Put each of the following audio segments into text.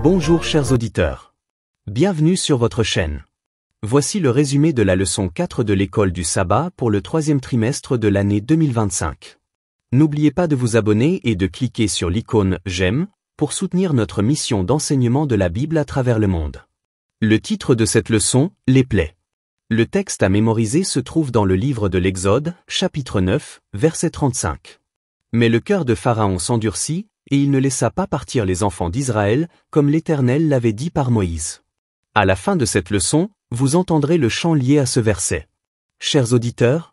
Bonjour chers auditeurs. Bienvenue sur votre chaîne. Voici le résumé de la leçon 4 de l'école du sabbat pour le troisième trimestre de l'année 2025. N'oubliez pas de vous abonner et de cliquer sur l'icône « J'aime » pour soutenir notre mission d'enseignement de la Bible à travers le monde. Le titre de cette leçon, les plaies. Le texte à mémoriser se trouve dans le livre de l'Exode, chapitre 9, verset 35. Mais le cœur de Pharaon s'endurcit, et il ne laissa pas partir les enfants d'Israël, comme l'Éternel l'avait dit par Moïse. À la fin de cette leçon, vous entendrez le chant lié à ce verset. Chers auditeurs,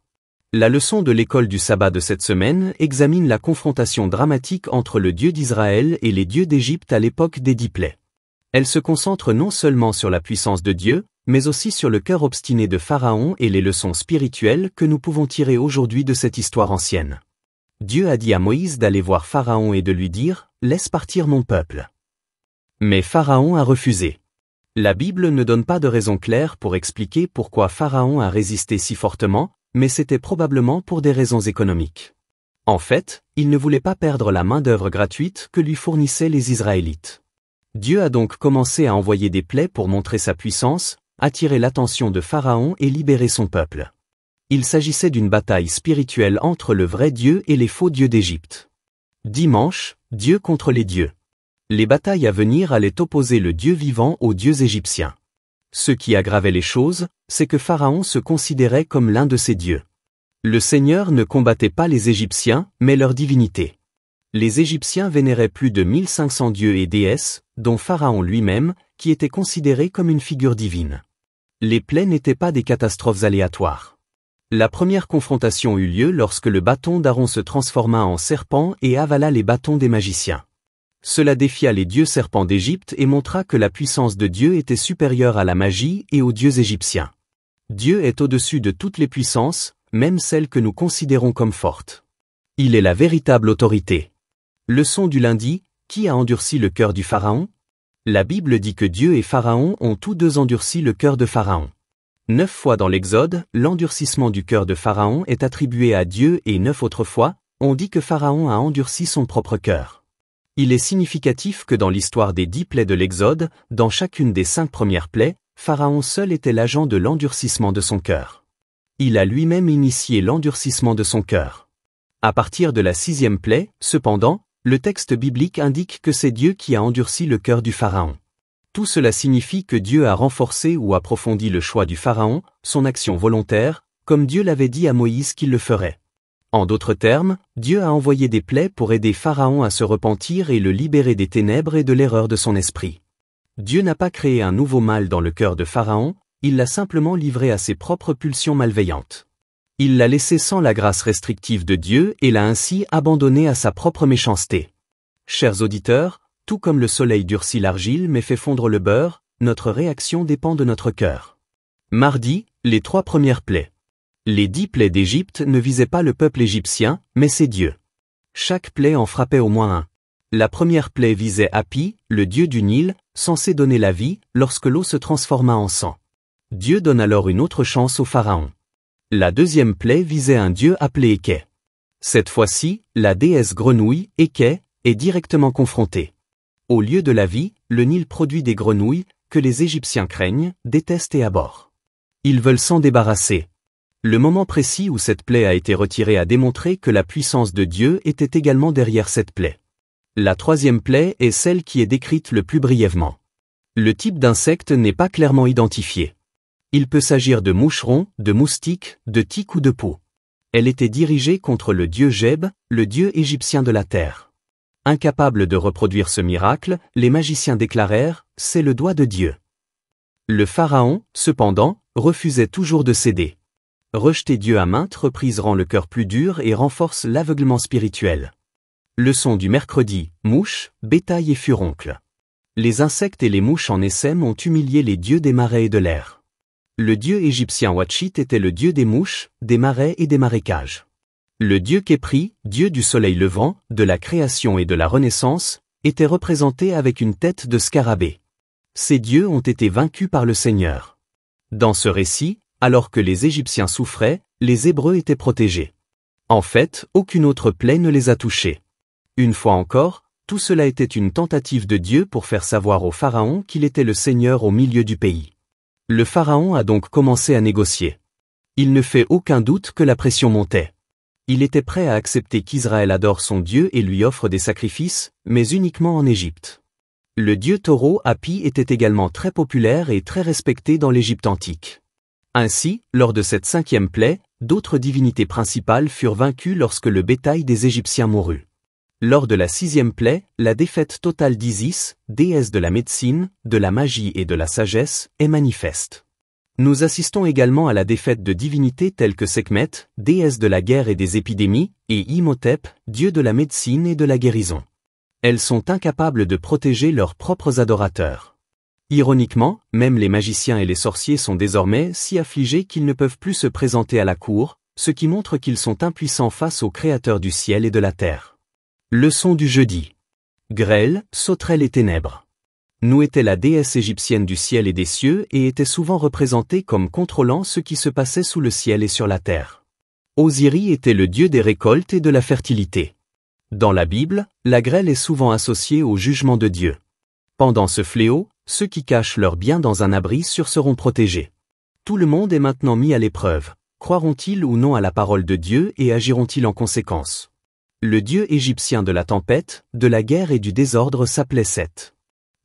la leçon de l'école du sabbat de cette semaine examine la confrontation dramatique entre le Dieu d'Israël et les dieux d'Égypte à l'époque des 10 plaies. Elle se concentre non seulement sur la puissance de Dieu, mais aussi sur le cœur obstiné de Pharaon et les leçons spirituelles que nous pouvons tirer aujourd'hui de cette histoire ancienne. Dieu a dit à Moïse d'aller voir Pharaon et de lui dire « Laisse partir mon peuple ». Mais Pharaon a refusé. La Bible ne donne pas de raison claire pour expliquer pourquoi Pharaon a résisté si fortement, mais c'était probablement pour des raisons économiques. En fait, il ne voulait pas perdre la main-d'œuvre gratuite que lui fournissaient les Israélites. Dieu a donc commencé à envoyer des plaies pour montrer sa puissance, attirer l'attention de Pharaon et libérer son peuple. Il s'agissait d'une bataille spirituelle entre le vrai Dieu et les faux dieux d'Égypte. Dimanche, Dieu contre les dieux. Les batailles à venir allaient opposer le Dieu vivant aux dieux égyptiens. Ce qui aggravait les choses, c'est que Pharaon se considérait comme l'un de ces dieux. Le Seigneur ne combattait pas les Égyptiens, mais leur divinité. Les Égyptiens vénéraient plus de 1500 dieux et déesses, dont Pharaon lui-même, qui était considéré comme une figure divine. Les plaies n'étaient pas des catastrophes aléatoires. La première confrontation eut lieu lorsque le bâton d'Aaron se transforma en serpent et avala les bâtons des magiciens. Cela défia les dieux serpents d'Égypte et montra que la puissance de Dieu était supérieure à la magie et aux dieux égyptiens. Dieu est au-dessus de toutes les puissances, même celles que nous considérons comme fortes. Il est la véritable autorité. Leçon du lundi, qui a endurci le cœur du Pharaon? La Bible dit que Dieu et Pharaon ont tous deux endurci le cœur de Pharaon. 9 fois dans l'Exode, l'endurcissement du cœur de Pharaon est attribué à Dieu et 9 autres fois, on dit que Pharaon a endurci son propre cœur. Il est significatif que dans l'histoire des 10 plaies de l'Exode, dans chacune des 5 premières plaies, Pharaon seul était l'agent de l'endurcissement de son cœur. Il a lui-même initié l'endurcissement de son cœur. À partir de la 6e plaie, cependant, le texte biblique indique que c'est Dieu qui a endurci le cœur du Pharaon. Tout cela signifie que Dieu a renforcé ou approfondi le choix du Pharaon, son action volontaire, comme Dieu l'avait dit à Moïse qu'il le ferait. En d'autres termes, Dieu a envoyé des plaies pour aider Pharaon à se repentir et le libérer des ténèbres et de l'erreur de son esprit. Dieu n'a pas créé un nouveau mal dans le cœur de Pharaon, il l'a simplement livré à ses propres pulsions malveillantes. Il l'a laissé sans la grâce restrictive de Dieu et l'a ainsi abandonné à sa propre méchanceté. Chers auditeurs, tout comme le soleil durcit l'argile mais fait fondre le beurre, notre réaction dépend de notre cœur. Mardi, les 3 premières plaies. Les 10 plaies d'Égypte ne visaient pas le peuple égyptien, mais ses dieux. Chaque plaie en frappait au moins un. La première plaie visait Hapi, le dieu du Nil, censé donner la vie, lorsque l'eau se transforma en sang. Dieu donne alors une autre chance au Pharaon. La deuxième plaie visait un dieu appelé Eke. Cette fois-ci, la déesse grenouille, Eke, est directement confrontée. Au lieu de la vie, le Nil produit des grenouilles, que les Égyptiens craignent, détestent et abhorrent. Ils veulent s'en débarrasser. Le moment précis où cette plaie a été retirée a démontré que la puissance de Dieu était également derrière cette plaie. La 3e plaie est celle qui est décrite le plus brièvement. Le type d'insecte n'est pas clairement identifié. Il peut s'agir de moucherons, de moustiques, de tiques ou de poux. Elle était dirigée contre le dieu Geb, le dieu égyptien de la terre. Incapables de reproduire ce miracle, les magiciens déclarèrent « C'est le doigt de Dieu ». Le Pharaon, cependant, refusait toujours de céder. Rejeter Dieu à maintes reprises rend le cœur plus dur et renforce l'aveuglement spirituel. Leçon du mercredi, mouches, bétail et furoncles. Les insectes et les mouches en essaim ont humilié les dieux des marais et de l'air. Le dieu égyptien Watchit était le dieu des mouches, des marais et des marécages. Le dieu Képri, dieu du soleil levant, de la création et de la renaissance, était représenté avec une tête de scarabée. Ces dieux ont été vaincus par le Seigneur. Dans ce récit, alors que les Égyptiens souffraient, les Hébreux étaient protégés. En fait, aucune autre plaie ne les a touchés. Une fois encore, Tout cela était une tentative de Dieu pour faire savoir au Pharaon qu'il était le Seigneur au milieu du pays. Le Pharaon a donc commencé à négocier. Il ne fait aucun doute que la pression montait. Il était prêt à accepter qu'Israël adore son Dieu et lui offre des sacrifices, mais uniquement en Égypte. Le dieu taureau Hapi était également très populaire et très respecté dans l'Égypte antique. Ainsi, lors de cette 5e plaie, d'autres divinités principales furent vaincues lorsque le bétail des Égyptiens mourut. Lors de la 6e plaie, la défaite totale d'Isis, déesse de la médecine, de la magie et de la sagesse, est manifeste. Nous assistons également à la défaite de divinités telles que Sekhmet, déesse de la guerre et des épidémies, et Imhotep, dieu de la médecine et de la guérison. Elles sont incapables de protéger leurs propres adorateurs. Ironiquement, même les magiciens et les sorciers sont désormais si affligés qu'ils ne peuvent plus se présenter à la cour, ce qui montre qu'ils sont impuissants face au Créateur du ciel et de la terre. Leçon du jeudi. Grêle, sauterelle et ténèbres. Nou était la déesse égyptienne du ciel et des cieux et était souvent représentée comme contrôlant ce qui se passait sous le ciel et sur la terre. Osiris était le dieu des récoltes et de la fertilité. Dans la Bible, la grêle est souvent associée au jugement de Dieu. Pendant ce fléau, ceux qui cachent leurs biens dans un abri sûrs seront protégés. Tout le monde est maintenant mis à l'épreuve. Croiront-ils ou non à la parole de Dieu et agiront-ils en conséquence? Le dieu égyptien de la tempête, de la guerre et du désordre s'appelait Seth.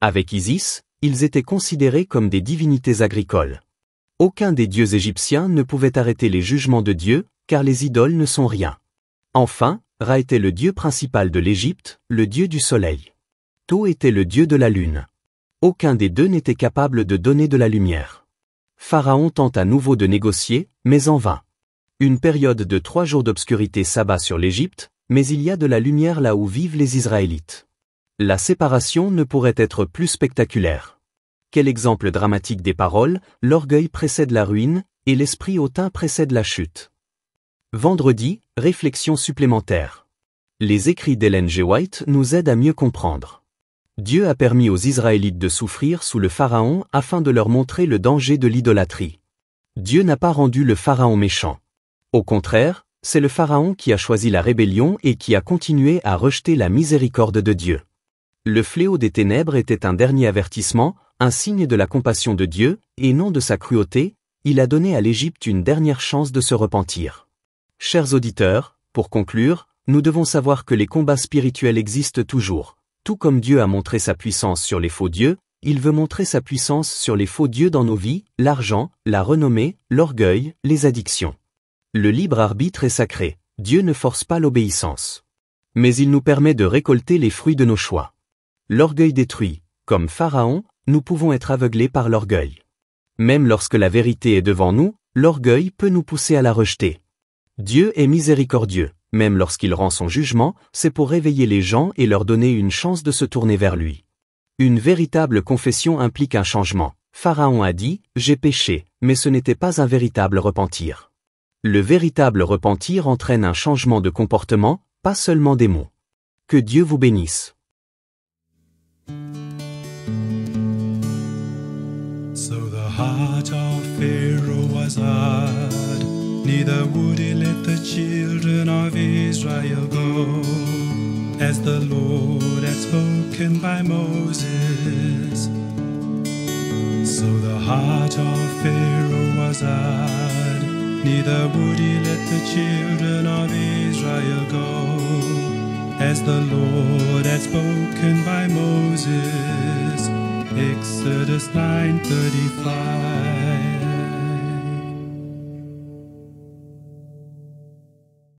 Avec Isis, ils étaient considérés comme des divinités agricoles. Aucun des dieux égyptiens ne pouvait arrêter les jugements de Dieu, car les idoles ne sont rien. Enfin, Ra était le dieu principal de l'Égypte, le dieu du soleil. Tho était le dieu de la lune. Aucun des deux n'était capable de donner de la lumière. Pharaon tente à nouveau de négocier, mais en vain. Une période de 3 jours d'obscurité s'abat sur l'Égypte, mais il y a de la lumière là où vivent les Israélites. La séparation ne pourrait être plus spectaculaire. Quel exemple dramatique des paroles, l'orgueil précède la ruine, et l'esprit hautain précède la chute. Vendredi, réflexion supplémentaire. Les écrits d'Ellen G. White nous aident à mieux comprendre. Dieu a permis aux Israélites de souffrir sous le Pharaon afin de leur montrer le danger de l'idolâtrie. Dieu n'a pas rendu le Pharaon méchant. Au contraire, c'est le Pharaon qui a choisi la rébellion et qui a continué à rejeter la miséricorde de Dieu. Le fléau des ténèbres était un dernier avertissement, un signe de la compassion de Dieu, et non de sa cruauté. Il a donné à l'Égypte une dernière chance de se repentir. Chers auditeurs, pour conclure, nous devons savoir que les combats spirituels existent toujours. Tout comme Dieu a montré sa puissance sur les faux dieux, il veut montrer sa puissance sur les faux dieux dans nos vies, l'argent, la renommée, l'orgueil, les addictions. Le libre arbitre est sacré, Dieu ne force pas l'obéissance. Mais il nous permet de récolter les fruits de nos choix. L'orgueil détruit. Comme Pharaon, nous pouvons être aveuglés par l'orgueil. Même lorsque la vérité est devant nous, l'orgueil peut nous pousser à la rejeter. Dieu est miséricordieux, même lorsqu'il rend son jugement, c'est pour réveiller les gens et leur donner une chance de se tourner vers lui. Une véritable confession implique un changement. Pharaon a dit « J'ai péché », mais ce n'était pas un véritable repentir. Le véritable repentir entraîne un changement de comportement, pas seulement des mots. Que Dieu vous bénisse. So the heart of Pharaoh was hard, neither would he let the children of Israel go, as the Lord had spoken by Moses. So the heart of Pharaoh was hard, neither would he let the children of Israel go, as the Lord had spoken by Moses. Exodus 9:35.